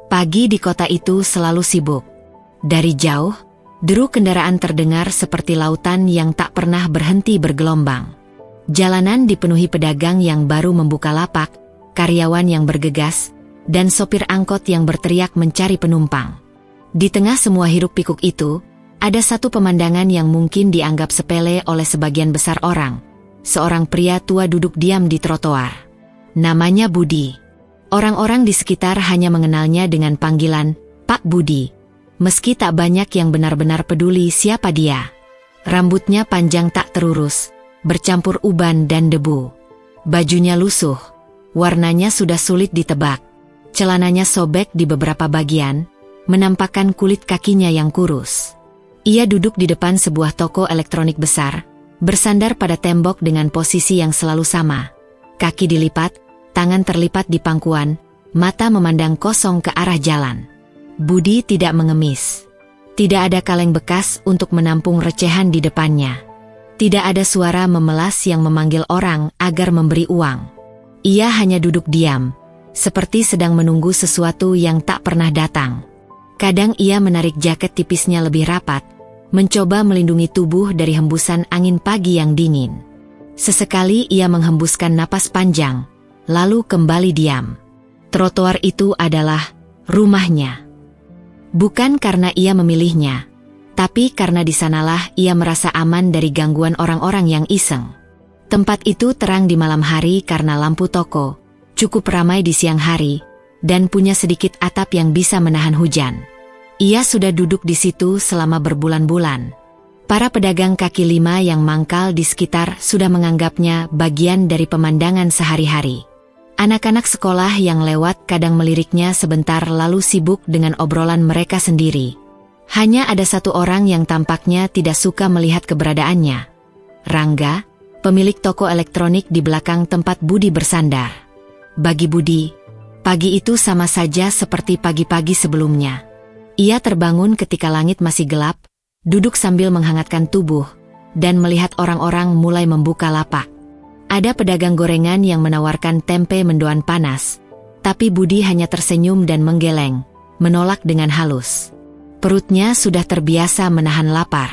Pagi di kota itu selalu sibuk. Dari jauh, deru kendaraan terdengar seperti lautan yang tak pernah berhenti bergelombang. Jalanan dipenuhi pedagang yang baru membuka lapak, karyawan yang bergegas, dan sopir angkot yang berteriak mencari penumpang. Di tengah semua hiruk-pikuk itu, ada satu pemandangan yang mungkin dianggap sepele oleh sebagian besar orang. Seorang pria tua duduk diam di trotoar. Namanya Budi. Orang-orang di sekitar hanya mengenalnya dengan panggilan Pak Budi. Meski tak banyak yang benar-benar peduli siapa dia. Rambutnya panjang tak terurus, bercampur uban dan debu. Bajunya lusuh, warnanya sudah sulit ditebak. Celananya sobek di beberapa bagian, menampakkan kulit kakinya yang kurus. Ia duduk di depan sebuah toko elektronik besar, bersandar pada tembok dengan posisi yang selalu sama. Kaki dilipat, tangan terlipat di pangkuan, mata memandang kosong ke arah jalan. Budi tidak mengemis. Tidak ada kaleng bekas untuk menampung recehan di depannya. Tidak ada suara memelas yang memanggil orang agar memberi uang. Ia hanya duduk diam, seperti sedang menunggu sesuatu yang tak pernah datang. Kadang ia menarik jaket tipisnya lebih rapat, mencoba melindungi tubuh dari hembusan angin pagi yang dingin. Sesekali ia menghembuskan napas panjang, lalu kembali diam. Trotoar itu adalah rumahnya. Bukan karena ia memilihnya, tapi karena di sanalah ia merasa aman dari gangguan orang-orang yang iseng. Tempat itu terang di malam hari karena lampu toko, cukup ramai di siang hari, dan punya sedikit atap yang bisa menahan hujan. Ia sudah duduk di situ selama berbulan-bulan. Para pedagang kaki lima yang mangkal di sekitar sudah menganggapnya bagian dari pemandangan sehari-hari. Anak-anak sekolah yang lewat kadang meliriknya sebentar lalu sibuk dengan obrolan mereka sendiri. Hanya ada satu orang yang tampaknya tidak suka melihat keberadaannya. Rangga, pemilik toko elektronik di belakang tempat Budi bersandar. Bagi Budi, pagi itu sama saja seperti pagi-pagi sebelumnya. Ia terbangun ketika langit masih gelap, duduk sambil menghangatkan tubuh, dan melihat orang-orang mulai membuka lapak. Ada pedagang gorengan yang menawarkan tempe mendoan panas, tapi Budi hanya tersenyum dan menggeleng, menolak dengan halus. Perutnya sudah terbiasa menahan lapar.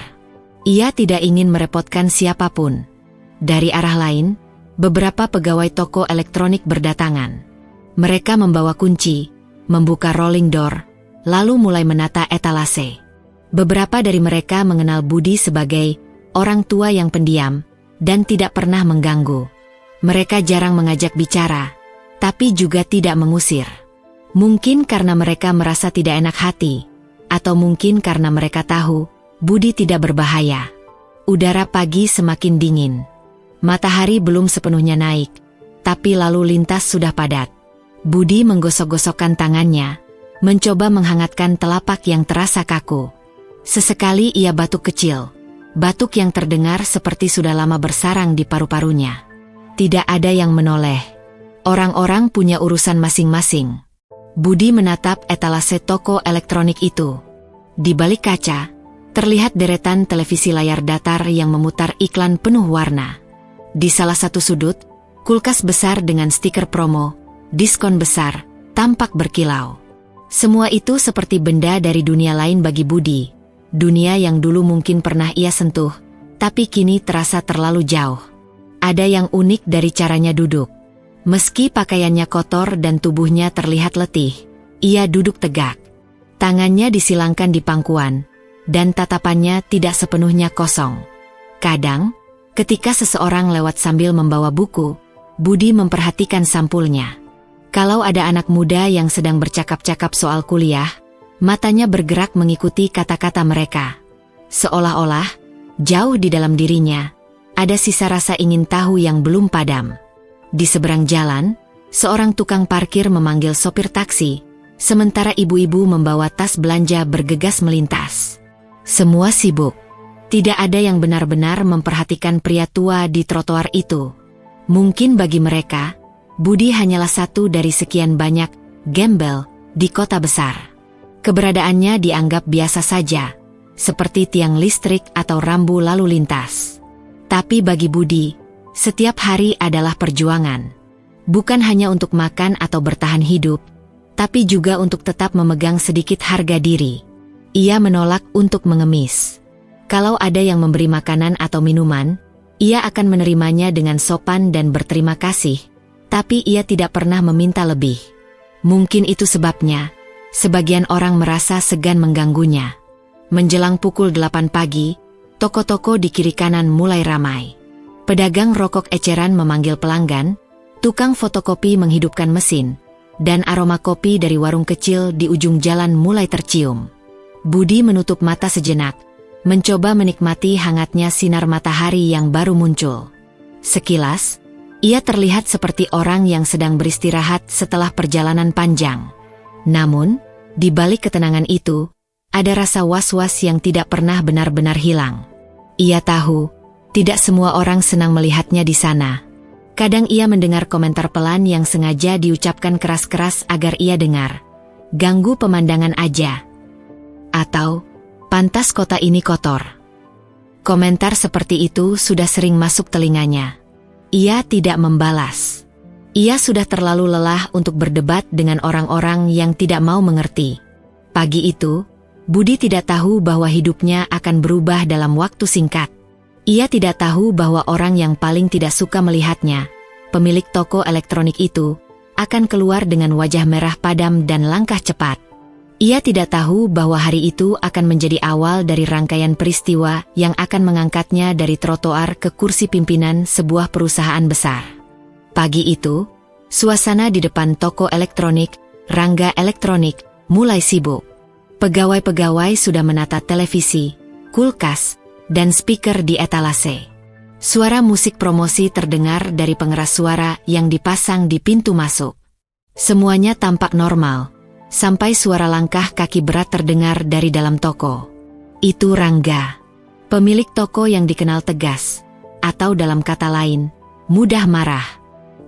Ia tidak ingin merepotkan siapapun. Dari arah lain, beberapa pegawai toko elektronik berdatangan. Mereka membawa kunci, membuka rolling door, lalu mulai menata etalase. Beberapa dari mereka mengenal Budi sebagai orang tua yang pendiam dan tidak pernah mengganggu. Mereka jarang mengajak bicara, tapi juga tidak mengusir. Mungkin karena mereka merasa tidak enak hati, atau mungkin karena mereka tahu Budi tidak berbahaya. Udara pagi semakin dingin. Matahari belum sepenuhnya naik, tapi lalu lintas sudah padat. Budi menggosok-gosokkan tangannya, mencoba menghangatkan telapak yang terasa kaku. Sesekali ia batuk kecil, batuk yang terdengar seperti sudah lama bersarang di paru-parunya. Tidak ada yang menoleh. Orang-orang punya urusan masing-masing. Budi menatap etalase toko elektronik itu. Di balik kaca, terlihat deretan televisi layar datar yang memutar iklan penuh warna. Di salah satu sudut, kulkas besar dengan stiker promo, diskon besar, tampak berkilau. Semua itu seperti benda dari dunia lain bagi Budi. Dunia yang dulu mungkin pernah ia sentuh, tapi kini terasa terlalu jauh. Ada yang unik dari caranya duduk. Meski pakaiannya kotor dan tubuhnya terlihat letih, ia duduk tegak. Tangannya disilangkan di pangkuan, dan tatapannya tidak sepenuhnya kosong. Kadang, ketika seseorang lewat sambil membawa buku, Budi memperhatikan sampulnya. Kalau ada anak muda yang sedang bercakap-cakap soal kuliah, matanya bergerak mengikuti kata-kata mereka. Seolah-olah, jauh di dalam dirinya, ada sisa rasa ingin tahu yang belum padam. Di seberang jalan, seorang tukang parkir memanggil sopir taksi, sementara ibu-ibu membawa tas belanja bergegas melintas. Semua sibuk. Tidak ada yang benar-benar memperhatikan pria tua di trotoar itu. Mungkin bagi mereka, Budi hanyalah satu dari sekian banyak gembel di kota besar. Keberadaannya dianggap biasa saja, seperti tiang listrik atau rambu lalu lintas. Tapi bagi Budi, setiap hari adalah perjuangan. Bukan hanya untuk makan atau bertahan hidup, tapi juga untuk tetap memegang sedikit harga diri. Ia menolak untuk mengemis. Kalau ada yang memberi makanan atau minuman, ia akan menerimanya dengan sopan dan berterima kasih, tapi ia tidak pernah meminta lebih. Mungkin itu sebabnya sebagian orang merasa segan mengganggunya. Menjelang pukul 8 pagi, toko-toko di kiri kanan mulai ramai. Pedagang rokok eceran memanggil pelanggan, tukang fotokopi menghidupkan mesin, dan aroma kopi dari warung kecil di ujung jalan mulai tercium. Budi menutup mata sejenak, mencoba menikmati hangatnya sinar matahari yang baru muncul. Sekilas, ia terlihat seperti orang yang sedang beristirahat setelah perjalanan panjang. Namun, di balik ketenangan itu, ada rasa was-was yang tidak pernah benar-benar hilang. Ia tahu, tidak semua orang senang melihatnya di sana. Kadang ia mendengar komentar pelan yang sengaja diucapkan keras-keras agar ia dengar. Ganggu pemandangan aja. Atau, pantas kota ini kotor. Komentar seperti itu sudah sering masuk telinganya. Ia tidak membalas. Ia sudah terlalu lelah untuk berdebat dengan orang-orang yang tidak mau mengerti. Pagi itu, Budi tidak tahu bahwa hidupnya akan berubah dalam waktu singkat. Ia tidak tahu bahwa orang yang paling tidak suka melihatnya, pemilik toko elektronik itu, akan keluar dengan wajah merah padam dan langkah cepat. Ia tidak tahu bahwa hari itu akan menjadi awal dari rangkaian peristiwa yang akan mengangkatnya dari trotoar ke kursi pimpinan sebuah perusahaan besar. Pagi itu, suasana di depan toko elektronik, Rangga Elektronik, mulai sibuk. Pegawai-pegawai sudah menata televisi, kulkas, dan speaker di etalase. Suara musik promosi terdengar dari pengeras suara yang dipasang di pintu masuk. Semuanya tampak normal, sampai suara langkah kaki berat terdengar dari dalam toko. Itu Rangga, pemilik toko yang dikenal tegas, atau dalam kata lain, mudah marah.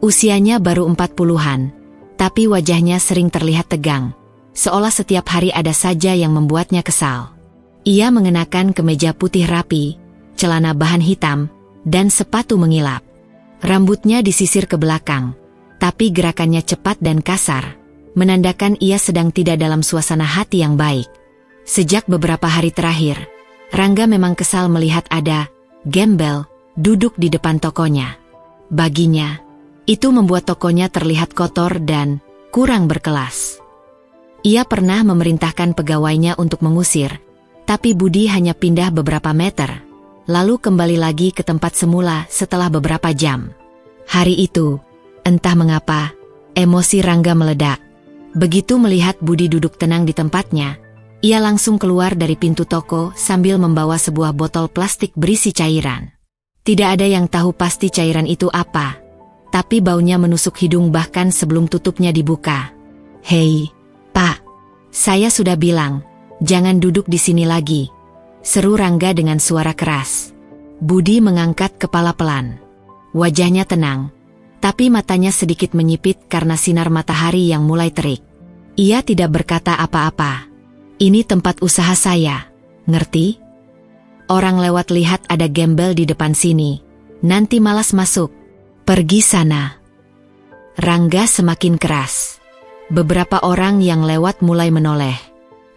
Usianya baru 40-an, tapi wajahnya sering terlihat tegang, seolah setiap hari ada saja yang membuatnya kesal. Ia mengenakan kemeja putih rapi, celana bahan hitam, dan sepatu mengilap. Rambutnya disisir ke belakang, tapi gerakannya cepat dan kasar, menandakan ia sedang tidak dalam suasana hati yang baik. Sejak beberapa hari terakhir, Rangga memang kesal melihat ada gembel duduk di depan tokonya. Baginya, itu membuat tokonya terlihat kotor dan kurang berkelas. Ia pernah memerintahkan pegawainya untuk mengusir, tapi Budi hanya pindah beberapa meter, lalu kembali lagi ke tempat semula setelah beberapa jam. Hari itu, entah mengapa, emosi Rangga meledak. Begitu melihat Budi duduk tenang di tempatnya, ia langsung keluar dari pintu toko sambil membawa sebuah botol plastik berisi cairan. Tidak ada yang tahu pasti cairan itu apa, tapi baunya menusuk hidung bahkan sebelum tutupnya dibuka. "Hei, Pak, saya sudah bilang, jangan duduk di sini lagi," seru Rangga dengan suara keras. Budi mengangkat kepala pelan. Wajahnya tenang, tapi matanya sedikit menyipit karena sinar matahari yang mulai terik. Ia tidak berkata apa-apa. "Ini tempat usaha saya, ngerti? Orang lewat lihat ada gembel di depan sini, nanti malas masuk. Pergi sana." Rangga semakin keras. Beberapa orang yang lewat mulai menoleh.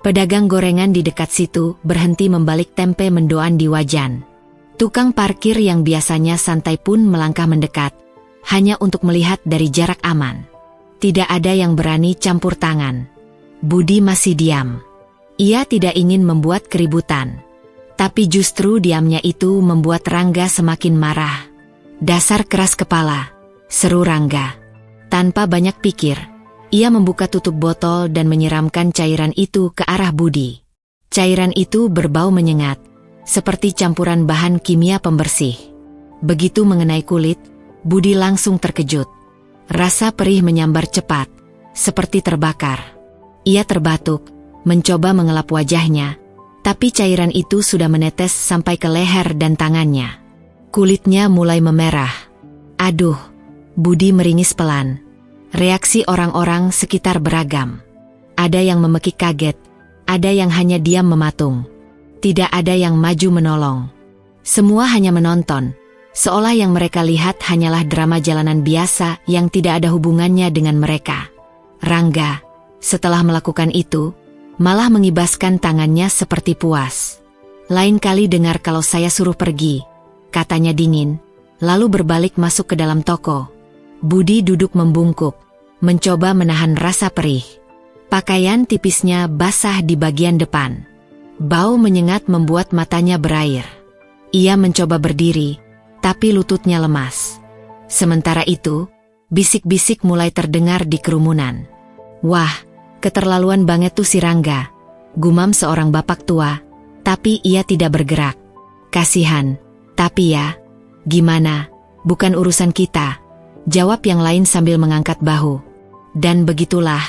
Pedagang gorengan di dekat situ berhenti membalik tempe mendoan di wajan. Tukang parkir yang biasanya santai pun melangkah mendekat, hanya untuk melihat dari jarak aman. Tidak ada yang berani campur tangan. Budi masih diam. Ia tidak ingin membuat keributan. Tapi justru diamnya itu membuat Rangga semakin marah. "Dasar keras kepala," seru Rangga. Tanpa banyak pikir, ia membuka tutup botol dan menyiramkan cairan itu ke arah Budi. Cairan itu berbau menyengat, seperti campuran bahan kimia pembersih. Begitu mengenai kulit, Budi langsung terkejut. Rasa perih menyambar cepat, seperti terbakar. Ia terbatuk, mencoba mengelap wajahnya, tapi cairan itu sudah menetes sampai ke leher dan tangannya. Kulitnya mulai memerah. "Aduh," Budi meringis pelan. Reaksi orang-orang sekitar beragam. Ada yang memekik kaget, ada yang hanya diam mematung. Tidak ada yang maju menolong. Semua hanya menonton, seolah yang mereka lihat hanyalah drama jalanan biasa yang tidak ada hubungannya dengan mereka. "Rangga, Setelah melakukan itu, malah mengibaskan tangannya seperti puas. Lain kali dengar kalau saya suruh pergi, katanya dingin, lalu berbalik masuk ke dalam toko. Budi duduk membungkuk, mencoba menahan rasa perih. Pakaian tipisnya basah di bagian depan. Bau menyengat membuat matanya berair. Ia mencoba berdiri, tapi lututnya lemas. Sementara itu, bisik-bisik mulai terdengar di kerumunan. Wah, keterlaluan banget tuh si Rangga, gumam seorang bapak tua, tapi ia tidak bergerak. Kasihan, tapi ya, gimana, bukan urusan kita, jawab yang lain sambil mengangkat bahu. Dan begitulah,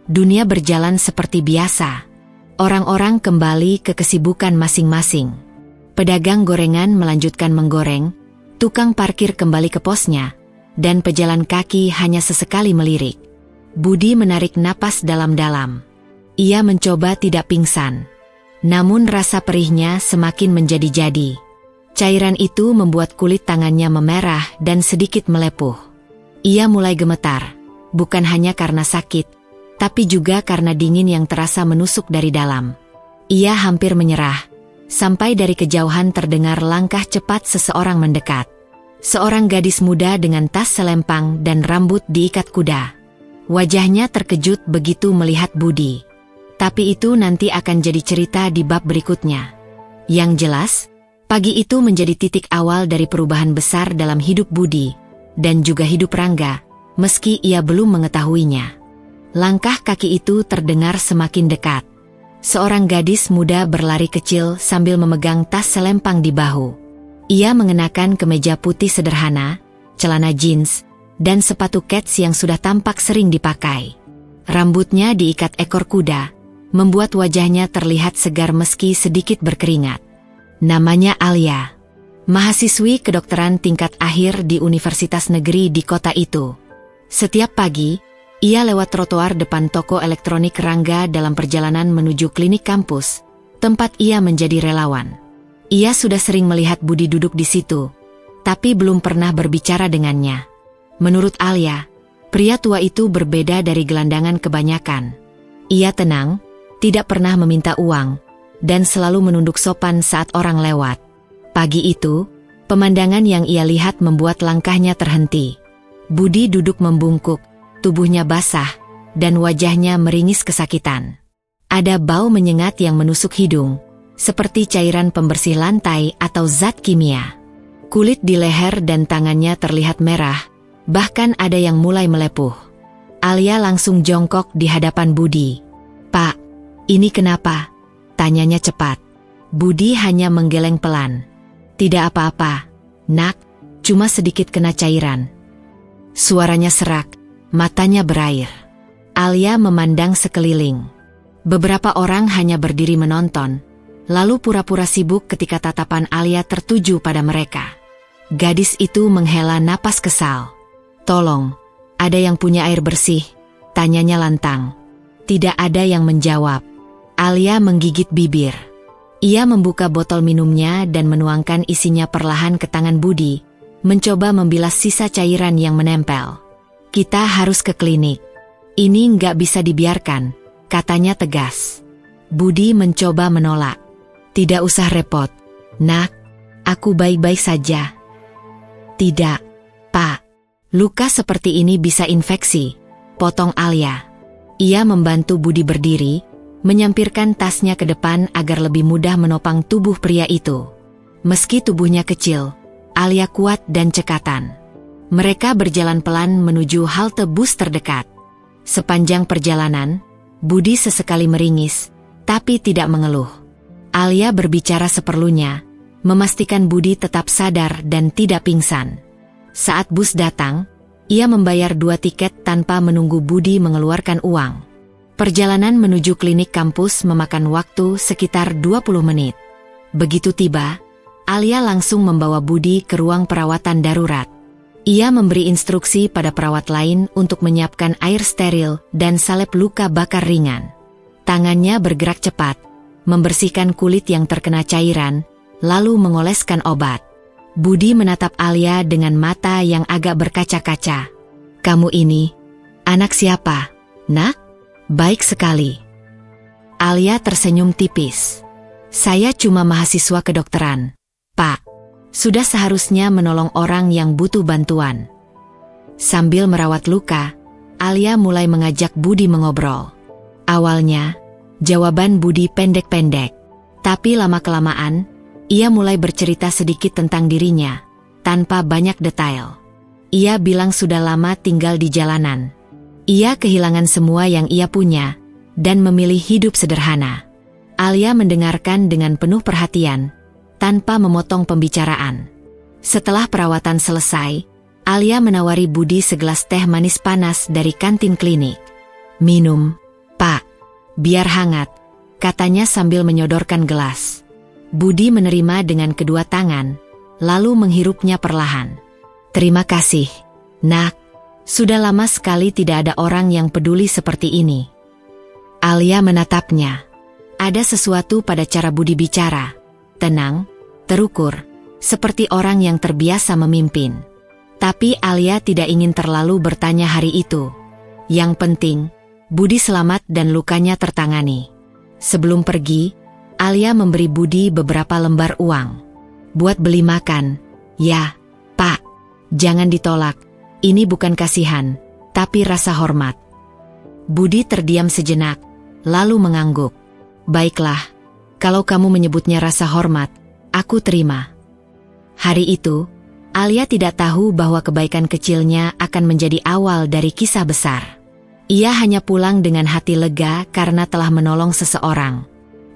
dunia berjalan seperti biasa. Orang-orang kembali ke kesibukan masing-masing. Pedagang gorengan melanjutkan menggoreng, tukang parkir kembali ke posnya, dan pejalan kaki hanya sesekali melirik. Budi menarik napas dalam-dalam. Ia mencoba tidak pingsan. Namun rasa perihnya semakin menjadi-jadi. Cairan itu membuat kulit tangannya memerah dan sedikit melepuh. Ia mulai gemetar, bukan hanya karena sakit, tapi juga karena dingin yang terasa menusuk dari dalam. Ia hampir menyerah, sampai dari kejauhan terdengar langkah cepat seseorang mendekat. Seorang gadis muda dengan tas selempang dan rambut diikat kuda. Wajahnya terkejut begitu melihat Budi. Tapi itu nanti akan jadi cerita di bab berikutnya. Yang jelas, pagi itu menjadi titik awal dari perubahan besar dalam hidup Budi, dan juga hidup Rangga, meski ia belum mengetahuinya. Langkah kaki itu terdengar semakin dekat. Seorang gadis muda berlari kecil sambil memegang tas selempang di bahu. Ia mengenakan kemeja putih sederhana, celana jeans, dan sepatu kets yang sudah tampak sering dipakai. Rambutnya diikat ekor kuda, membuat wajahnya terlihat segar meski sedikit berkeringat. Namanya Alia, mahasiswi kedokteran tingkat akhir di universitas negeri di kota itu. Setiap pagi, ia lewat trotoar depan toko elektronik Rangga dalam perjalanan menuju klinik kampus, tempat ia menjadi relawan. Ia sudah sering melihat Budi duduk di situ, tapi belum pernah berbicara dengannya. Menurut Alia, pria tua itu berbeda dari gelandangan kebanyakan. Ia tenang, tidak pernah meminta uang, dan selalu menunduk sopan saat orang lewat. Pagi itu, pemandangan yang ia lihat membuat langkahnya terhenti. Budi duduk membungkuk, tubuhnya basah, dan wajahnya meringis kesakitan. Ada bau menyengat yang menusuk hidung, seperti cairan pembersih lantai atau zat kimia. Kulit di leher dan tangannya terlihat merah, bahkan ada yang mulai melepuh. Alia langsung jongkok di hadapan Budi. "Pak, ini kenapa?" tanyanya cepat. Budi hanya menggeleng pelan. "Tidak apa-apa, nak, cuma sedikit kena cairan." Suaranya serak, matanya berair. Alia memandang sekeliling. Beberapa orang hanya berdiri menonton, lalu pura-pura sibuk ketika tatapan Alia tertuju pada mereka. Gadis itu menghela napas kesal. "Tolong, ada yang punya air bersih?" tanyanya lantang. Tidak ada yang menjawab. Alia menggigit bibir. Ia membuka botol minumnya dan menuangkan isinya perlahan ke tangan Budi, mencoba membilas sisa cairan yang menempel. "Kita harus ke klinik. Ini nggak bisa dibiarkan," katanya tegas. Budi mencoba menolak. "Tidak usah repot, nak. Aku baik-baik saja." "Tidak, Pak. Luka seperti ini bisa infeksi," potong Alia. Ia membantu Budi berdiri, menyampirkan tasnya ke depan agar lebih mudah menopang tubuh pria itu. Meski tubuhnya kecil, Alia kuat dan cekatan. Mereka berjalan pelan menuju halte bus terdekat. Sepanjang perjalanan, Budi sesekali meringis, tapi tidak mengeluh. Alia berbicara seperlunya, memastikan Budi tetap sadar dan tidak pingsan. Saat bus datang, ia membayar 2 tiket tanpa menunggu Budi mengeluarkan uang. Perjalanan menuju klinik kampus memakan waktu sekitar 20 menit. Begitu tiba, Alia langsung membawa Budi ke ruang perawatan darurat. Ia memberi instruksi pada perawat lain untuk menyiapkan air steril dan salep luka bakar ringan. Tangannya bergerak cepat, membersihkan kulit yang terkena cairan, lalu mengoleskan obat. Budi menatap Alia dengan mata yang agak berkaca-kaca. "Kamu ini, anak siapa, nak?" Baik sekali. Alia tersenyum tipis. Saya cuma mahasiswa kedokteran, Pak. Sudah seharusnya menolong orang yang butuh bantuan. Sambil merawat luka, Alia mulai mengajak Budi mengobrol. Awalnya, jawaban Budi pendek-pendek. Tapi lama-kelamaan, ia mulai bercerita sedikit tentang dirinya, tanpa banyak detail. Ia bilang sudah lama tinggal di jalanan. Ia kehilangan semua yang ia punya, dan memilih hidup sederhana. Alia mendengarkan dengan penuh perhatian, tanpa memotong pembicaraan. Setelah perawatan selesai, Alia menawari Budi segelas teh manis panas dari kantin klinik. "Minum, Pak. Biar hangat," katanya sambil menyodorkan gelas. Budi menerima dengan kedua tangan, lalu menghirupnya perlahan. "Terima kasih, Nak. Sudah lama sekali tidak ada orang yang peduli seperti ini." Alia menatapnya. Ada sesuatu pada cara Budi bicara. Tenang, terukur, seperti orang yang terbiasa memimpin. Tapi Alia tidak ingin terlalu bertanya hari itu. Yang penting, Budi selamat dan lukanya tertangani. Sebelum pergi, Alia memberi Budi beberapa lembar uang. "Buat beli makan." "Ya, Pak. Jangan ditolak. Ini bukan kasihan, tapi rasa hormat." Budi terdiam sejenak, lalu mengangguk. "Baiklah, kalau kamu menyebutnya rasa hormat, aku terima." Hari itu, Alia tidak tahu bahwa kebaikan kecilnya akan menjadi awal dari kisah besar. Ia hanya pulang dengan hati lega karena telah menolong seseorang.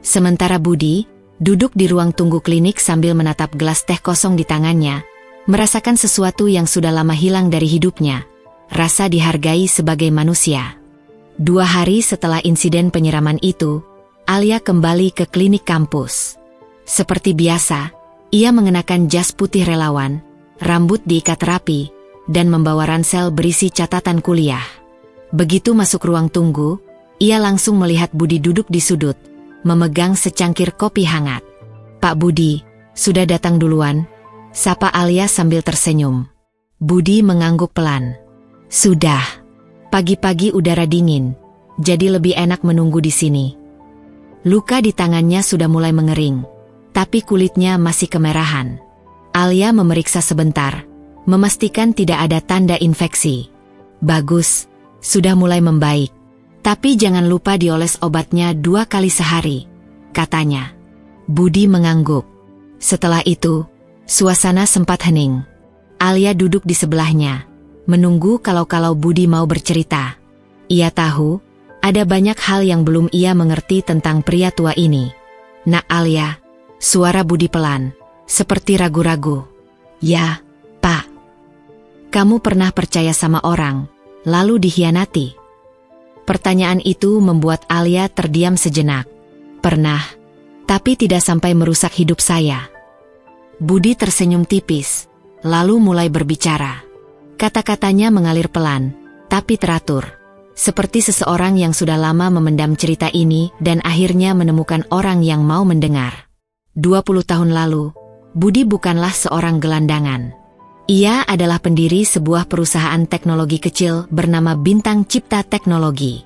Sementara Budi, duduk di ruang tunggu klinik sambil menatap gelas teh kosong di tangannya, merasakan sesuatu yang sudah lama hilang dari hidupnya, rasa dihargai sebagai manusia. 2 hari setelah insiden penyiraman itu, Alia kembali ke klinik kampus. Seperti biasa, ia mengenakan jas putih relawan, rambut diikat rapi, dan membawa ransel berisi catatan kuliah. Begitu masuk ruang tunggu, ia langsung melihat Budi duduk di sudut, memegang secangkir kopi hangat. "Pak Budi, sudah datang duluan?" sapa Alia sambil tersenyum. Budi mengangguk pelan. "Sudah. Pagi-pagi udara dingin, jadi lebih enak menunggu di sini." Luka di tangannya sudah mulai mengering, tapi kulitnya masih kemerahan. Alia memeriksa sebentar, memastikan tidak ada tanda infeksi. "Bagus, sudah mulai membaik. Tapi jangan lupa dioles obatnya 2 kali sehari," katanya. Budi mengangguk. Setelah itu, suasana sempat hening. Alia duduk di sebelahnya, menunggu kalau Budi mau bercerita. Ia tahu, ada banyak hal yang belum ia mengerti tentang pria tua ini. "Nak Alia," suara Budi pelan, seperti ragu-ragu. "Ya, Pak." "Kamu pernah percaya sama orang, lalu dikhianati?" Pertanyaan itu membuat Alia terdiam sejenak. "Pernah, tapi tidak sampai merusak hidup saya." Budi tersenyum tipis, lalu mulai berbicara. Kata-katanya mengalir pelan, tapi teratur. Seperti seseorang yang sudah lama memendam cerita ini dan akhirnya menemukan orang yang mau mendengar. 20 tahun lalu, Budi bukanlah seorang gelandangan. Ia adalah pendiri sebuah perusahaan teknologi kecil bernama Bintang Cipta Teknologi.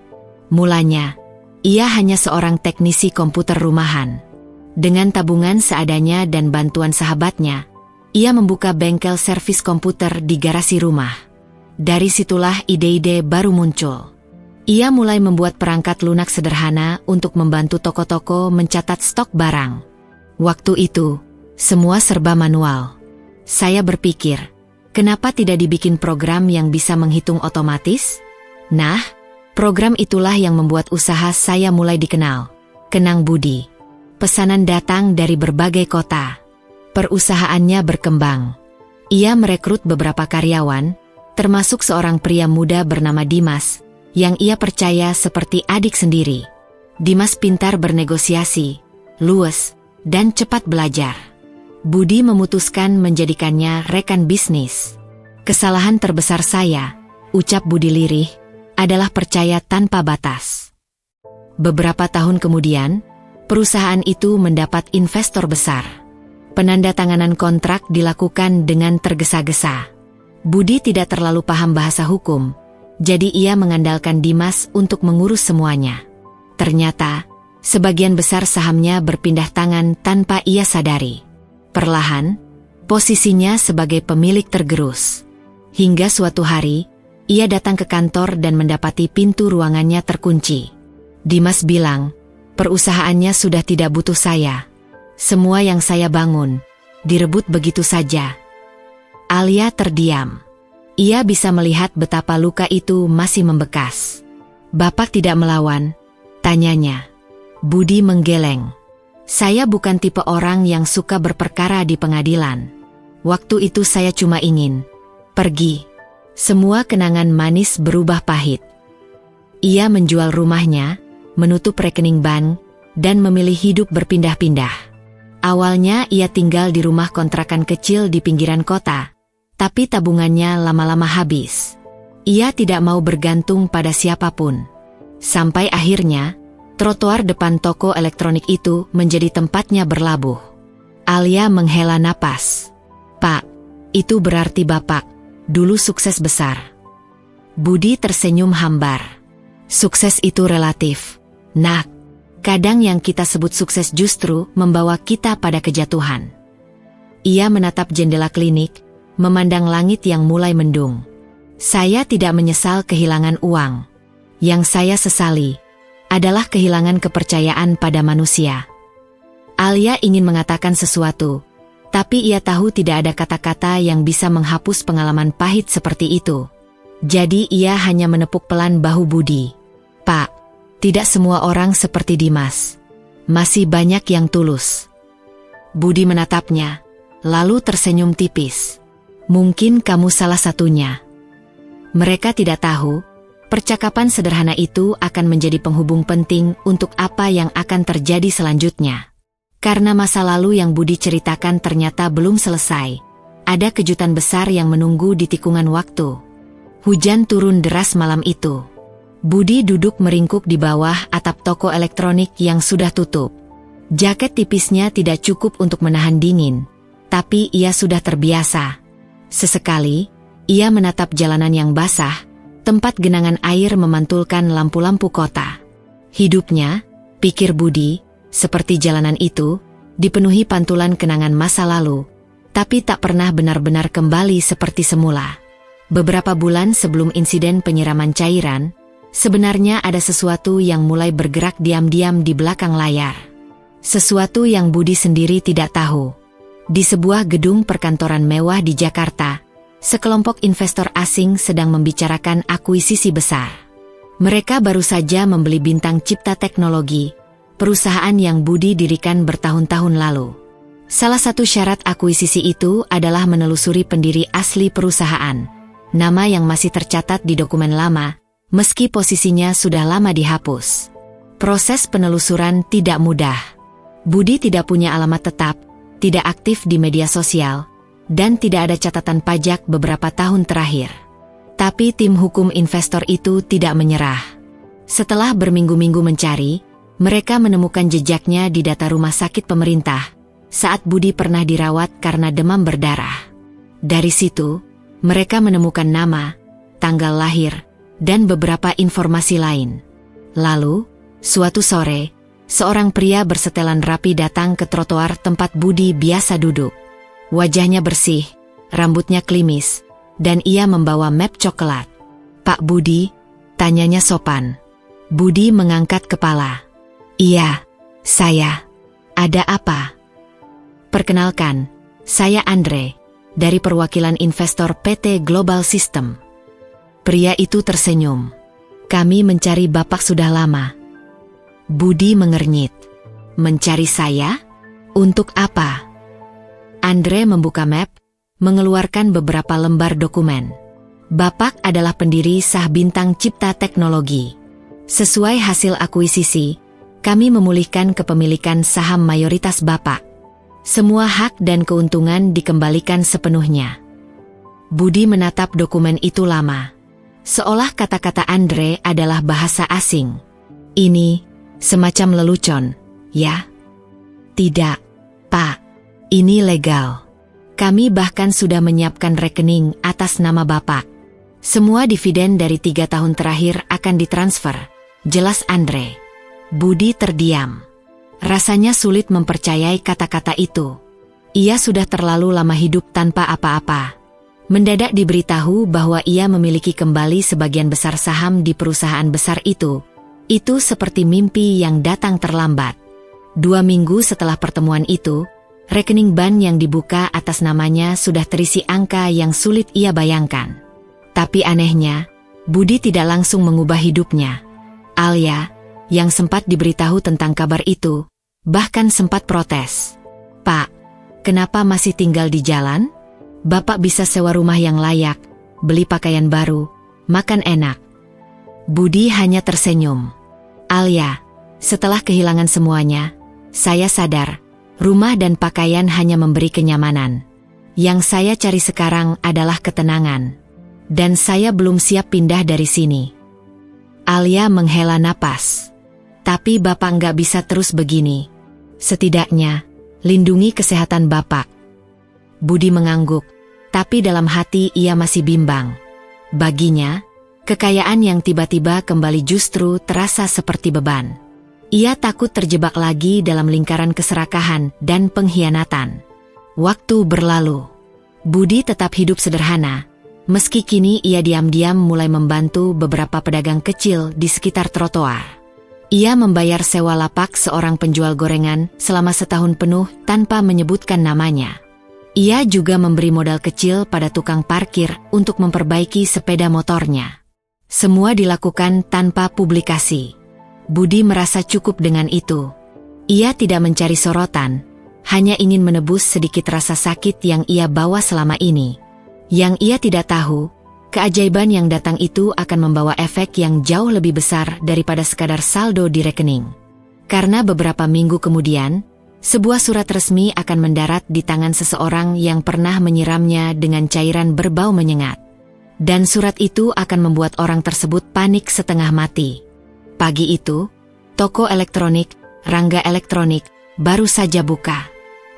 Mulanya, ia hanya seorang teknisi komputer rumahan. Dengan tabungan seadanya dan bantuan sahabatnya, ia membuka bengkel servis komputer di garasi rumah. Dari situlah ide-ide baru muncul. Ia mulai membuat perangkat lunak sederhana untuk membantu toko-toko mencatat stok barang. Waktu itu, semua serba manual. Saya berpikir, kenapa tidak dibikin program yang bisa menghitung otomatis? Nah, program itulah yang membuat usaha saya mulai dikenal. Kenang Budi. Pesanan datang dari berbagai kota. Perusahaannya berkembang. Ia merekrut beberapa karyawan, termasuk seorang pria muda bernama Dimas, yang ia percaya seperti adik sendiri. Dimas pintar bernegosiasi, luwes, dan cepat belajar. Budi memutuskan menjadikannya rekan bisnis. "Kesalahan terbesar saya," ucap Budi lirih, "adalah percaya tanpa batas." Beberapa tahun kemudian, perusahaan itu mendapat investor besar. Penandatanganan kontrak dilakukan dengan tergesa-gesa. Budi tidak terlalu paham bahasa hukum, Jadi ia mengandalkan Dimas untuk mengurus semuanya. Ternyata, sebagian besar sahamnya berpindah tangan tanpa ia sadari. Perlahan, posisinya sebagai pemilik tergerus. Hingga suatu hari, ia datang ke kantor dan mendapati pintu ruangannya terkunci. Dimas bilang, perusahaannya sudah tidak butuh saya. Semua yang saya bangun, direbut begitu saja. Alia terdiam. Ia bisa melihat betapa luka itu masih membekas. Bapak tidak melawan? Tanyanya. Budi menggeleng. Saya bukan tipe orang yang suka berperkara di pengadilan. Waktu itu saya cuma ingin pergi. Semua kenangan manis berubah pahit. Ia menjual rumahnya, menutup rekening bank, dan memilih hidup berpindah-pindah. Awalnya ia tinggal di rumah kontrakan kecil di pinggiran kota, tapi tabungannya lama-lama habis. Ia tidak mau bergantung pada siapapun. Sampai akhirnya, trotoar depan toko elektronik itu menjadi tempatnya berlabuh. Alia menghela napas. Pak, itu berarti Bapak dulu sukses besar. Budi tersenyum hambar. Sukses itu relatif, Nak. Kadang yang kita sebut sukses justru membawa kita pada kejatuhan. Ia menatap jendela klinik, memandang langit yang mulai mendung. Saya tidak menyesal kehilangan uang. Yang saya sesali adalah kehilangan kepercayaan pada manusia. Alia ingin mengatakan sesuatu, tapi ia tahu tidak ada kata-kata yang bisa menghapus pengalaman pahit seperti itu. Jadi ia hanya menepuk pelan bahu Budi. Pak, tidak semua orang seperti Dimas. Masih banyak yang tulus. Budi menatapnya, lalu tersenyum tipis. Mungkin kamu salah satunya. Mereka tidak tahu, percakapan sederhana itu akan menjadi penghubung penting untuk apa yang akan terjadi selanjutnya. Karena masa lalu yang Budi ceritakan ternyata belum selesai. Ada kejutan besar yang menunggu di tikungan waktu. Hujan turun deras malam itu. Budi duduk meringkuk di bawah atap toko elektronik yang sudah tutup. Jaket tipisnya tidak cukup untuk menahan dingin, tapi ia sudah terbiasa. Sesekali, ia menatap jalanan yang basah, tempat genangan air memantulkan lampu-lampu kota. Hidupnya, pikir Budi, seperti jalanan itu, dipenuhi pantulan kenangan masa lalu, tapi tak pernah benar-benar kembali seperti semula. Beberapa bulan sebelum insiden penyiraman cairan, sebenarnya ada sesuatu yang mulai bergerak diam-diam di belakang layar. Sesuatu yang Budi sendiri tidak tahu. Di sebuah gedung perkantoran mewah di Jakarta, sekelompok investor asing sedang membicarakan akuisisi besar. Mereka baru saja membeli Bintang Cipta Teknologi, perusahaan yang Budi dirikan bertahun-tahun lalu. Salah satu syarat akuisisi itu adalah menelusuri pendiri asli perusahaan, nama yang masih tercatat di dokumen lama, meski posisinya sudah lama dihapus. Proses penelusuran tidak mudah. Budi tidak punya alamat tetap, tidak aktif di media sosial, dan tidak ada catatan pajak beberapa tahun terakhir. Tapi tim hukum investor itu tidak menyerah. Setelah berminggu-minggu mencari, mereka menemukan jejaknya di data rumah sakit pemerintah, saat Budi pernah dirawat karena demam berdarah. Dari situ, mereka menemukan nama, tanggal lahir, dan beberapa informasi lain. Lalu, suatu sore, seorang pria bersetelan rapi datang ke trotoar tempat Budi biasa duduk. Wajahnya bersih, rambutnya klimis, dan ia membawa map coklat. Pak Budi, tanyanya sopan. Budi mengangkat kepala. Iya, saya. Ada apa? Perkenalkan, saya Andre, dari perwakilan investor PT Global System. Pria itu tersenyum. Kami mencari Bapak sudah lama. Budi mengernyit. Mencari saya? Untuk apa? Andre membuka map, mengeluarkan beberapa lembar dokumen. Bapak adalah pendiri sah Bintang Cipta Teknologi. Sesuai hasil akuisisi, kami memulihkan kepemilikan saham mayoritas Bapak. Semua hak dan keuntungan dikembalikan sepenuhnya. Budi menatap dokumen itu lama. Seolah kata-kata Andre adalah bahasa asing. Ini semacam lelucon, ya? Tidak, Pak. Ini legal. Kami bahkan sudah menyiapkan rekening atas nama Bapak. Semua dividen dari 3 tahun terakhir akan ditransfer, jelas Andre. Budi terdiam. Rasanya sulit mempercayai kata-kata itu. Ia sudah terlalu lama hidup tanpa apa-apa. Mendadak diberitahu bahwa ia memiliki kembali sebagian besar saham di perusahaan besar itu. Itu seperti mimpi yang datang terlambat. 2 minggu setelah pertemuan itu, rekening bank yang dibuka atas namanya sudah terisi angka yang sulit ia bayangkan. Tapi anehnya, Budi tidak langsung mengubah hidupnya. Alia, yang sempat diberitahu tentang kabar itu, bahkan sempat protes. "Pak, kenapa masih tinggal di jalan? Bapak bisa sewa rumah yang layak, beli pakaian baru, makan enak." Budi hanya tersenyum. "Alia, setelah kehilangan semuanya, saya sadar, rumah dan pakaian hanya memberi kenyamanan. Yang saya cari sekarang adalah ketenangan. Dan saya belum siap pindah dari sini." Alia menghela napas. "Tapi Bapak nggak bisa terus begini. Setidaknya, lindungi kesehatan Bapak." Budi mengangguk, tapi dalam hati ia masih bimbang. Baginya, kekayaan yang tiba-tiba kembali justru terasa seperti beban. Ia takut terjebak lagi dalam lingkaran keserakahan dan pengkhianatan. Waktu berlalu. Budi tetap hidup sederhana, meski kini ia diam-diam mulai membantu beberapa pedagang kecil di sekitar trotoar. Ia membayar sewa lapak seorang penjual gorengan selama setahun penuh tanpa menyebutkan namanya. Ia juga memberi modal kecil pada tukang parkir untuk memperbaiki sepeda motornya. Semua dilakukan tanpa publikasi. Budi merasa cukup dengan itu. Ia tidak mencari sorotan, hanya ingin menebus sedikit rasa sakit yang ia bawa selama ini. Yang ia tidak tahu, keajaiban yang datang itu akan membawa efek yang jauh lebih besar daripada sekadar saldo di rekening. Karena beberapa minggu kemudian, sebuah surat resmi akan mendarat di tangan seseorang yang pernah menyiramnya dengan cairan berbau menyengat. Dan surat itu akan membuat orang tersebut panik setengah mati. Pagi itu, toko elektronik, Rangga Elektronik, baru saja buka.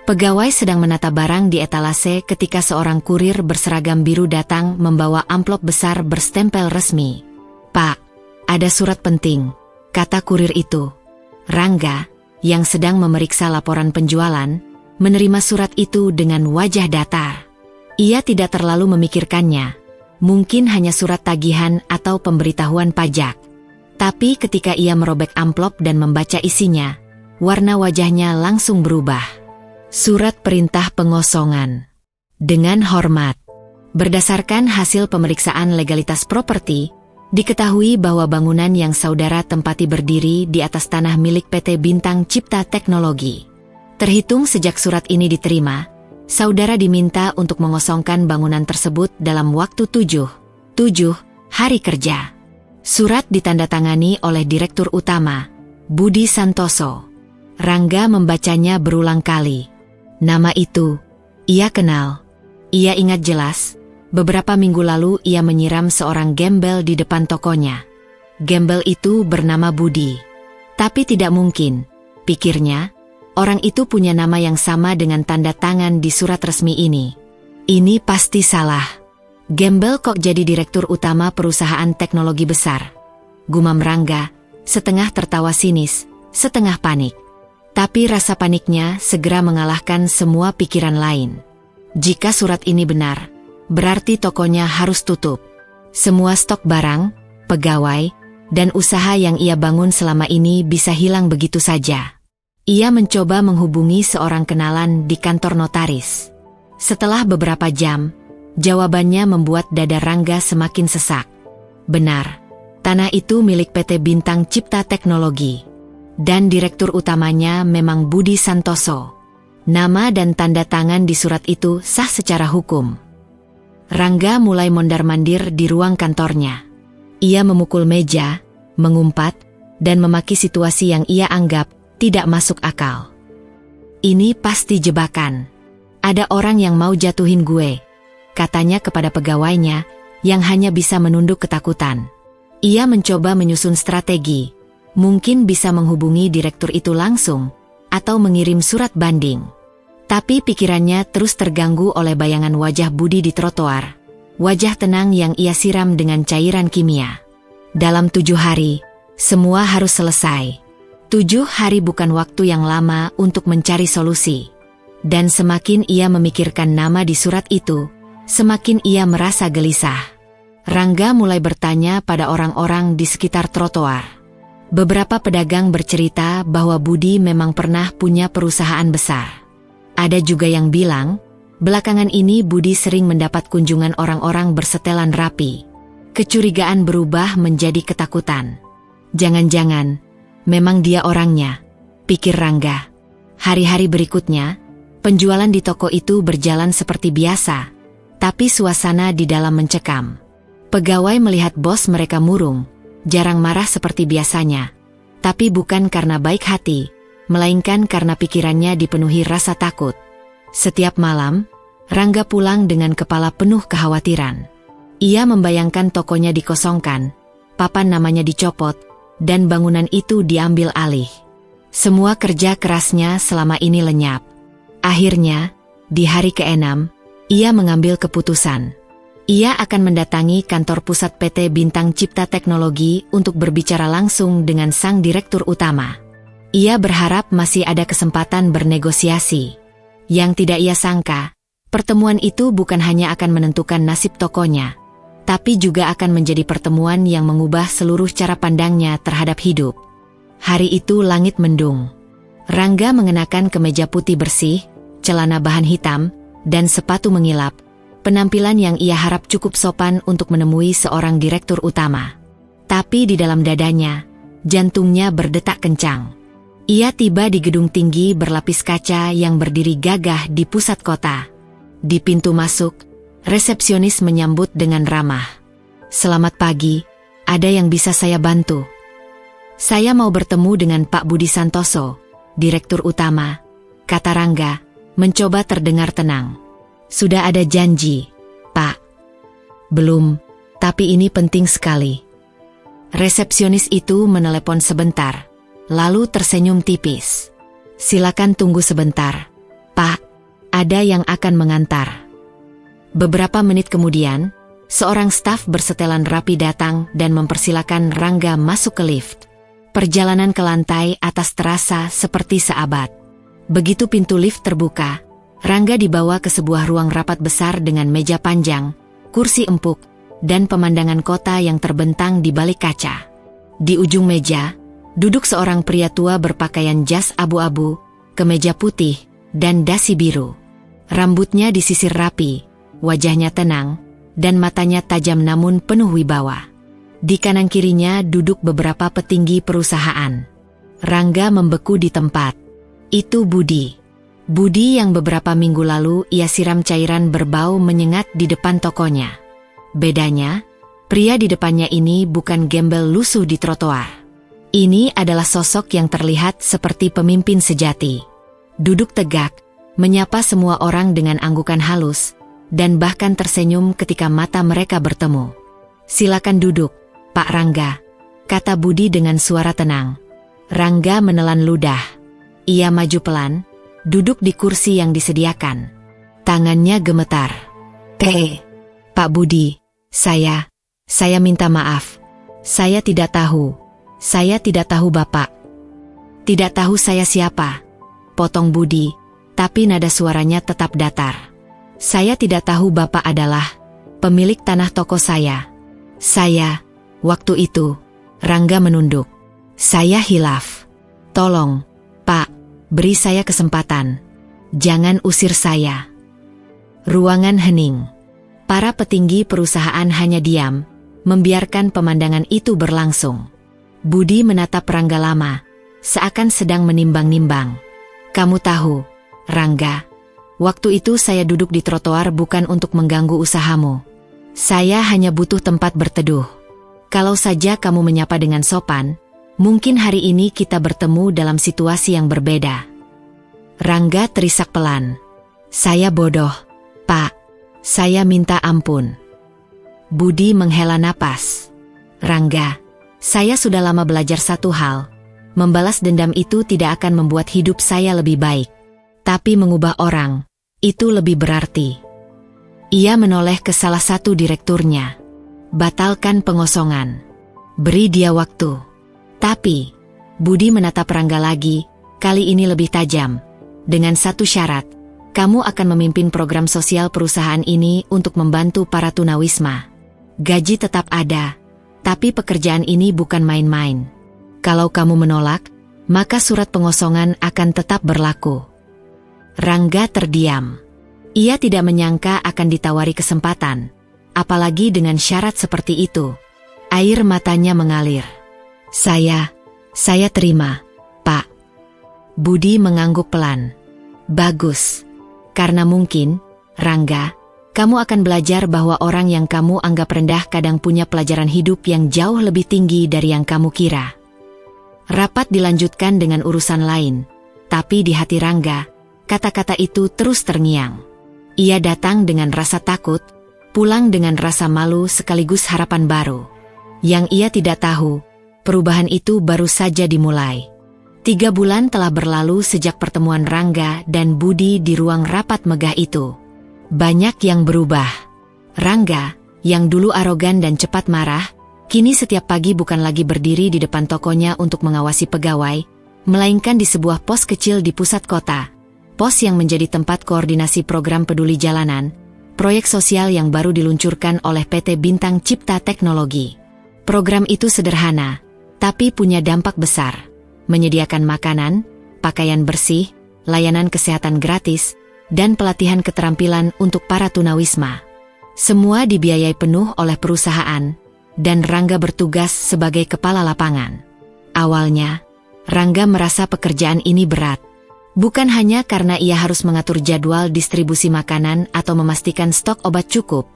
Pegawai sedang menata barang di etalase ketika seorang kurir berseragam biru datang membawa amplop besar berstempel resmi. "Pak, ada surat penting," kata kurir itu. Rangga, yang sedang memeriksa laporan penjualan, menerima surat itu dengan wajah datar. Ia tidak terlalu memikirkannya. Mungkin hanya surat tagihan atau pemberitahuan pajak. Tapi ketika ia merobek amplop dan membaca isinya, warna wajahnya langsung berubah. Surat perintah pengosongan. Dengan hormat. Berdasarkan hasil pemeriksaan legalitas properti, diketahui bahwa bangunan yang saudara tempati berdiri di atas tanah milik PT Bintang Cipta Teknologi. Terhitung sejak surat ini diterima, saudara diminta untuk mengosongkan bangunan tersebut dalam waktu 7 hari kerja. Surat ditandatangani oleh Direktur Utama, Budi Santoso. Rangga membacanya berulang kali. Nama itu, ia kenal. Ia ingat jelas, beberapa minggu lalu ia menyiram seorang gembel di depan tokonya. Gembel itu bernama Budi. Tapi tidak mungkin, pikirnya, orang itu punya nama yang sama dengan tanda tangan di surat resmi ini. Ini pasti salah. Gembel kok jadi direktur utama perusahaan teknologi besar? Gumam Rangga, setengah tertawa sinis, setengah panik. Tapi rasa paniknya segera mengalahkan semua pikiran lain. Jika surat ini benar, berarti tokonya harus tutup. Semua stok barang, pegawai, dan usaha yang ia bangun selama ini bisa hilang begitu saja. Ia mencoba menghubungi seorang kenalan di kantor notaris. Setelah beberapa jam, jawabannya membuat dada Rangga semakin sesak. Benar, tanah itu milik PT Bintang Cipta Teknologi. Dan direktur utamanya memang Budi Santoso. Nama dan tanda tangan di surat itu sah secara hukum. Rangga mulai mondar-mandir di ruang kantornya. Ia memukul meja, mengumpat, dan memaki situasi yang ia anggap tidak masuk akal. "Ini pasti jebakan. Ada orang yang mau jatuhin gue," katanya kepada pegawainya, yang hanya bisa menunduk ketakutan. Ia mencoba menyusun strategi, mungkin bisa menghubungi direktur itu langsung, atau mengirim surat banding. Tapi pikirannya terus terganggu oleh bayangan wajah Budi di trotoar, wajah tenang yang ia siram dengan cairan kimia. Dalam 7 hari, semua harus selesai. 7 hari bukan waktu yang lama untuk mencari solusi. Dan semakin ia memikirkan nama di surat itu, semakin ia merasa gelisah. Rangga mulai bertanya pada orang-orang di sekitar trotoar. Beberapa pedagang bercerita bahwa Budi memang pernah punya perusahaan besar. Ada juga yang bilang, belakangan ini Budi sering mendapat kunjungan orang-orang bersetelan rapi. Kecurigaan berubah menjadi ketakutan. Jangan-jangan, memang dia orangnya, pikir Rangga. Hari-hari berikutnya, penjualan di toko itu berjalan seperti biasa, tapi suasana di dalam mencekam. Pegawai melihat bos mereka murung, jarang marah seperti biasanya. Tapi bukan karena baik hati, melainkan karena pikirannya dipenuhi rasa takut. Setiap malam, Rangga pulang dengan kepala penuh kekhawatiran. Ia membayangkan tokonya dikosongkan, papan namanya dicopot, dan bangunan itu diambil alih. Semua kerja kerasnya selama ini lenyap. Akhirnya, di hari ke-6, ia mengambil keputusan. Ia akan mendatangi kantor pusat PT Bintang Cipta Teknologi untuk berbicara langsung dengan sang direktur utama. Ia berharap masih ada kesempatan bernegosiasi. Yang tidak ia sangka, pertemuan itu bukan hanya akan menentukan nasib tokonya, tapi juga akan menjadi pertemuan yang mengubah seluruh cara pandangnya terhadap hidup. Hari itu langit mendung. Rangga mengenakan kemeja putih bersih, celana bahan hitam, dan sepatu mengilap. Penampilan yang ia harap cukup sopan untuk menemui seorang direktur utama. Tapi di dalam dadanya, jantungnya berdetak kencang. Ia tiba di gedung tinggi berlapis kaca yang berdiri gagah di pusat kota. Di pintu masuk, resepsionis menyambut dengan ramah. "Selamat pagi, ada yang bisa saya bantu?" "Saya mau bertemu dengan Pak Budi Santoso, direktur utama," kata Rangga, mencoba terdengar tenang. "Sudah ada janji, Pak?" "Belum, tapi ini penting sekali." Resepsionis itu menelepon sebentar, lalu tersenyum tipis. "Silakan tunggu sebentar, Pak, ada yang akan mengantar." Beberapa menit kemudian, seorang staf bersetelan rapi datang dan mempersilakan Rangga masuk ke lift. Perjalanan ke lantai atas terasa seperti seabad. Begitu pintu lift terbuka, Rangga dibawa ke sebuah ruang rapat besar dengan meja panjang, kursi empuk, dan pemandangan kota yang terbentang di balik kaca. Di ujung meja, duduk seorang pria tua berpakaian jas abu-abu, kemeja putih, dan dasi biru. Rambutnya disisir rapi, wajahnya tenang, dan matanya tajam namun penuh wibawa. Di kanan kirinya duduk beberapa petinggi perusahaan. Rangga membeku di tempat. Itu Budi. Budi yang beberapa minggu lalu ia siram cairan berbau menyengat di depan tokonya. Bedanya, pria di depannya ini bukan gembel lusuh di trotoar. Ini adalah sosok yang terlihat seperti pemimpin sejati. Duduk tegak, menyapa semua orang dengan anggukan halus, dan bahkan tersenyum ketika mata mereka bertemu. "Silakan duduk, Pak Rangga," kata Budi dengan suara tenang. Rangga menelan ludah. Ia maju pelan, duduk di kursi yang disediakan. Tangannya gemetar. Pak Budi, saya minta maaf. Saya tidak tahu Bapak." "Tidak tahu saya siapa?" potong Budi, tapi nada suaranya tetap datar. "Saya tidak tahu Bapak adalah pemilik tanah toko saya." Waktu itu, Rangga menunduk. "Saya hilaf. Tolong, Pak, beri saya kesempatan. Jangan usir saya." Ruangan hening. Para petinggi perusahaan hanya diam, membiarkan pemandangan itu berlangsung. Budi menatap Rangga lama, seakan sedang menimbang-nimbang. "Kamu tahu, Rangga, waktu itu saya duduk di trotoar bukan untuk mengganggu usahamu. Saya hanya butuh tempat berteduh. Kalau saja kamu menyapa dengan sopan, mungkin hari ini kita bertemu dalam situasi yang berbeda." Rangga terisak pelan. "Saya bodoh, Pak. Saya minta ampun." Budi menghela napas. "Rangga, saya sudah lama belajar satu hal. Membalas dendam itu tidak akan membuat hidup saya lebih baik. Tapi mengubah orang, itu lebih berarti." Ia menoleh ke salah satu direkturnya. Batalkan pengosongan. Beri dia waktu. Tapi, Budi menatap Rangga lagi, kali ini lebih tajam. Dengan satu syarat, kamu akan memimpin program sosial perusahaan ini untuk membantu para tunawisma. Gaji tetap ada, tapi pekerjaan ini bukan main-main. Kalau kamu menolak, maka surat pengosongan akan tetap berlaku. Rangga terdiam. Ia tidak menyangka akan ditawari kesempatan, apalagi dengan syarat seperti itu. Air matanya mengalir. Saya terima, Pak. Budi mengangguk pelan. Bagus. Karena mungkin, Rangga, kamu akan belajar bahwa orang yang kamu anggap rendah kadang punya pelajaran hidup yang jauh lebih tinggi dari yang kamu kira. Rapat dilanjutkan dengan urusan lain, tapi di hati Rangga, kata-kata itu terus terngiang. Ia datang dengan rasa takut, pulang dengan rasa malu sekaligus harapan baru. Yang ia tidak tahu, perubahan itu baru saja dimulai. 3 bulan telah berlalu sejak pertemuan Rangga dan Budi di ruang rapat megah itu. Banyak yang berubah. Rangga, yang dulu arogan dan cepat marah, kini setiap pagi bukan lagi berdiri di depan tokonya untuk mengawasi pegawai, melainkan di sebuah pos kecil di pusat kota. Pos yang menjadi tempat koordinasi program peduli jalanan, proyek sosial yang baru diluncurkan oleh PT Bintang Cipta Teknologi. Program itu sederhana, tapi punya dampak besar. Menyediakan makanan, pakaian bersih, layanan kesehatan gratis, dan pelatihan keterampilan untuk para tunawisma. Semua dibiayai penuh oleh perusahaan, dan Rangga bertugas sebagai kepala lapangan. Awalnya, Rangga merasa pekerjaan ini berat. Bukan hanya karena ia harus mengatur jadwal distribusi makanan atau memastikan stok obat cukup,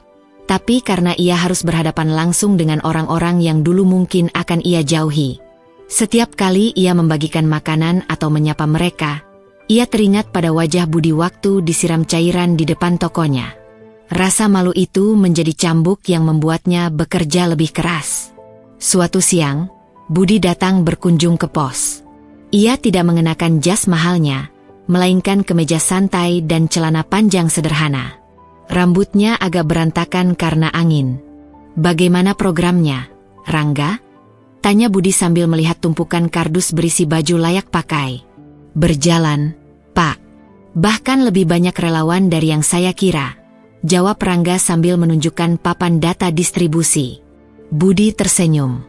tapi karena ia harus berhadapan langsung dengan orang-orang yang dulu mungkin akan ia jauhi. Setiap kali ia membagikan makanan atau menyapa mereka, ia teringat pada wajah Budi waktu disiram cairan di depan tokonya. Rasa malu itu menjadi cambuk yang membuatnya bekerja lebih keras. Suatu siang, Budi datang berkunjung ke pos. Ia tidak mengenakan jas mahalnya, melainkan kemeja santai dan celana panjang sederhana. Rambutnya agak berantakan karena angin. "Bagaimana programnya, Rangga?" tanya Budi sambil melihat tumpukan kardus berisi baju layak pakai. "Berjalan, Pak. Bahkan lebih banyak relawan dari yang saya kira," jawab Rangga sambil menunjukkan papan data distribusi. Budi tersenyum.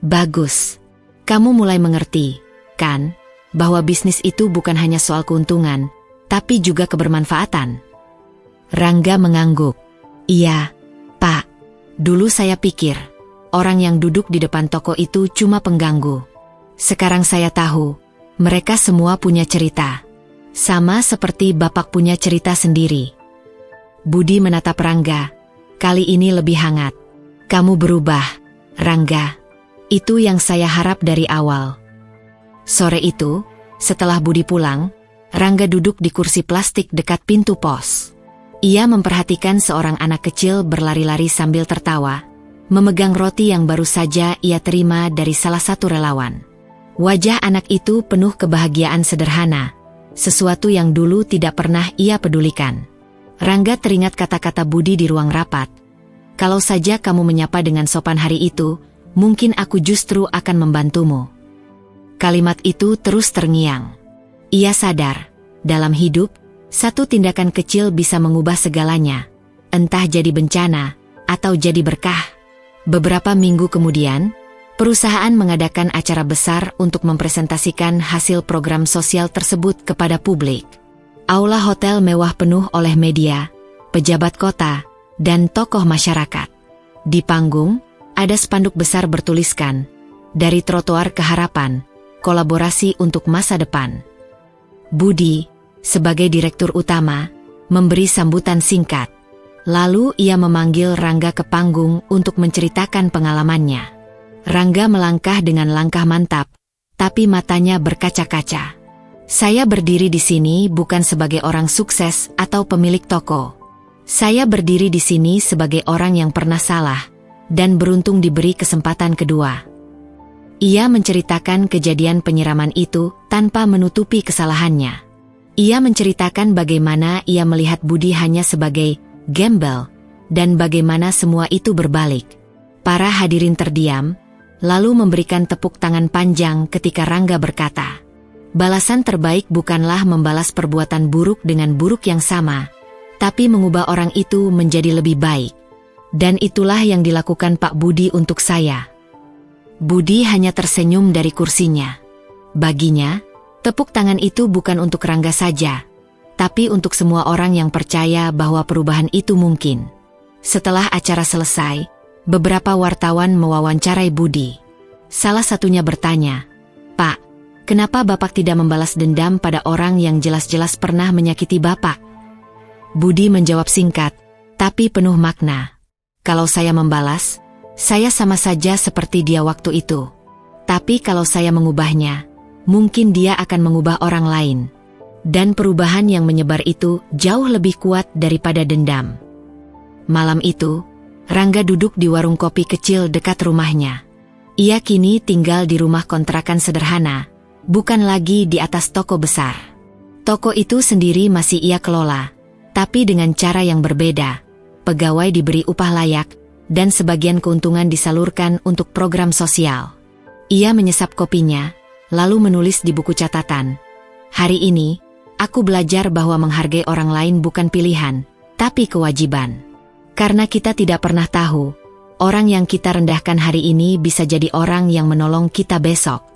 "Bagus. Kamu mulai mengerti, kan, bahwa bisnis itu bukan hanya soal keuntungan, tapi juga kebermanfaatan." Rangga mengangguk. "Iya, Pak. Dulu saya pikir, orang yang duduk di depan toko itu cuma pengganggu. Sekarang saya tahu, mereka semua punya cerita. Sama seperti Bapak punya cerita sendiri." Budi menatap Rangga, kali ini lebih hangat. "Kamu berubah, Rangga. Itu yang saya harap dari awal." Sore itu, setelah Budi pulang, Rangga duduk di kursi plastik dekat pintu pos. Ia memperhatikan seorang anak kecil berlari-lari sambil tertawa, memegang roti yang baru saja ia terima dari salah satu relawan. Wajah anak itu penuh kebahagiaan sederhana, sesuatu yang dulu tidak pernah ia pedulikan. Rangga teringat kata-kata Budi di ruang rapat. "Kalau saja kamu menyapa dengan sopan hari itu, mungkin aku justru akan membantumu." Kalimat itu terus terngiang. Ia sadar, dalam hidup, satu tindakan kecil bisa mengubah segalanya, entah jadi bencana atau jadi berkah. Beberapa minggu kemudian, perusahaan mengadakan acara besar untuk mempresentasikan hasil program sosial tersebut kepada publik. Aula hotel mewah penuh oleh media, pejabat kota, dan tokoh masyarakat. Di panggung, ada spanduk besar bertuliskan, "Dari trotoar ke harapan, kolaborasi untuk masa depan." Budi, sebagai direktur utama, memberi sambutan singkat. Lalu ia memanggil Rangga ke panggung untuk menceritakan pengalamannya. Rangga melangkah dengan langkah mantap, tapi matanya berkaca-kaca. "Saya berdiri di sini bukan sebagai orang sukses atau pemilik toko. Saya berdiri di sini sebagai orang yang pernah salah dan beruntung diberi kesempatan kedua." Ia menceritakan kejadian penyiraman itu tanpa menutupi kesalahannya. Ia menceritakan bagaimana ia melihat Budi hanya sebagai gembel, dan bagaimana semua itu berbalik. Para hadirin terdiam, lalu memberikan tepuk tangan panjang ketika Rangga berkata, "Balasan terbaik bukanlah membalas perbuatan buruk dengan buruk yang sama, tapi mengubah orang itu menjadi lebih baik. Dan itulah yang dilakukan Pak Budi untuk saya." Budi hanya tersenyum dari kursinya. Baginya, tepuk tangan itu bukan untuk Rangga saja, tapi untuk semua orang yang percaya bahwa perubahan itu mungkin. Setelah acara selesai, beberapa wartawan mewawancarai Budi. Salah satunya bertanya, "Pak, kenapa Bapak tidak membalas dendam pada orang yang jelas-jelas pernah menyakiti Bapak?" Budi menjawab singkat, tapi penuh makna. "Kalau saya membalas, saya sama saja seperti dia waktu itu. Tapi kalau saya mengubahnya, mungkin dia akan mengubah orang lain. Dan perubahan yang menyebar itu jauh lebih kuat daripada dendam." Malam itu, Rangga duduk di warung kopi kecil dekat rumahnya. Ia kini tinggal di rumah kontrakan sederhana, bukan lagi di atas toko besar. Toko itu sendiri masih ia kelola, tapi dengan cara yang berbeda. Pegawai diberi upah layak, dan sebagian keuntungan disalurkan untuk program sosial. Ia menyesap kopinya, lalu menulis di buku catatan, "Hari ini, aku belajar bahwa menghargai orang lain bukan pilihan, tapi kewajiban. Karena kita tidak pernah tahu, orang yang kita rendahkan hari ini bisa jadi orang yang menolong kita besok."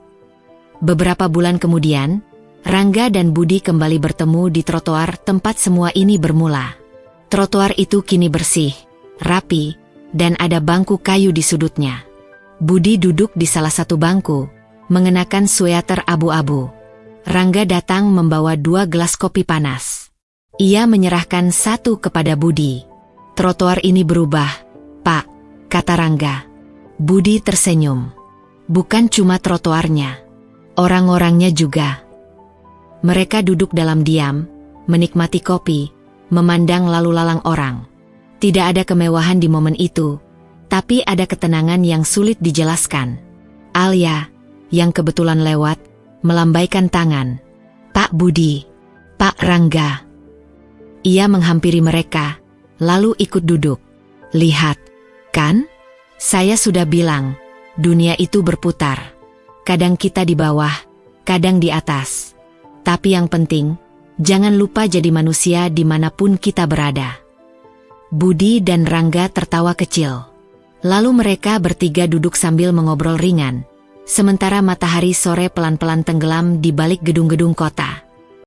Beberapa bulan kemudian, Rangga dan Budi kembali bertemu di trotoar tempat semua ini bermula. Trotoar itu kini bersih, rapi, dan ada bangku kayu di sudutnya. Budi duduk di salah satu bangku, mengenakan sweater abu-abu. Rangga datang membawa 2 gelas kopi panas. Ia menyerahkan satu kepada Budi. "Trotoar ini berubah, Pak," kata Rangga. Budi tersenyum. "Bukan cuma trotoarnya, orang-orangnya juga." Mereka duduk dalam diam, menikmati kopi, memandang lalu lalang orang. Tidak ada kemewahan di momen itu, tapi ada ketenangan yang sulit dijelaskan. Alia, yang kebetulan lewat, melambaikan tangan. "Pak Budi, Pak Rangga." Ia menghampiri mereka, lalu ikut duduk. "Lihat, kan? Saya sudah bilang, dunia itu berputar. Kadang kita di bawah, kadang di atas. Tapi yang penting, jangan lupa jadi manusia dimanapun kita berada." Budi dan Rangga tertawa kecil. Lalu mereka bertiga duduk sambil mengobrol ringan, sementara matahari sore pelan-pelan tenggelam di balik gedung-gedung kota.